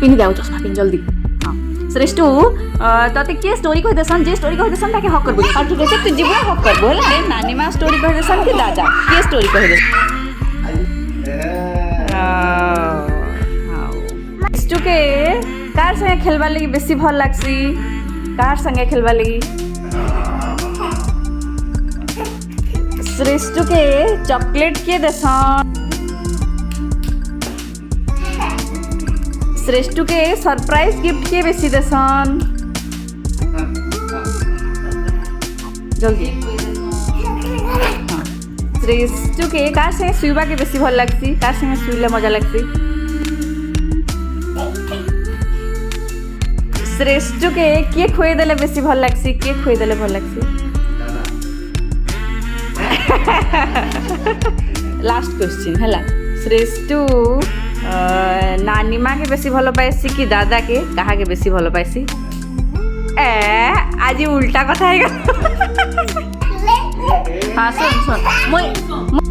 पिन्हि जाऊ चश्मा पिन जल्दी श्रेष्ठ तते के स्टोरी कह देसन जे स्टोरी कह देसन ताके हक करबो हां ठीक है तू जीवन हक करबो होला ए नानी मां स्टोरी कह देसन कि दादा के स्टोरी कह देसन श्रेष्ठ के कार संगे खेलबा लगी बेसी भल लागसी कार संगे खेलबा लगी श्रेष्ठ के चॉकलेट के देसन श्रेष्ठ के सरप्राइज गिफ्ट के बेसी देसन जल्दी हाँ श्रेष्ठ के कार संगे सुईबा के बेसी भल लागसी कार संगे सुईले मजा लागसी श्रेष्ठ के किए खुए देले बेसी भल लागसी किए खुए देले भल लागसी लास्ट क्वेश्चन हैला श्रेष्ठ नानी माँ के बेसी भल पाइसी कि दादा के कहा के बेसी भल पाइसी ए आज उल्टा कथा है हाँ सुन सुन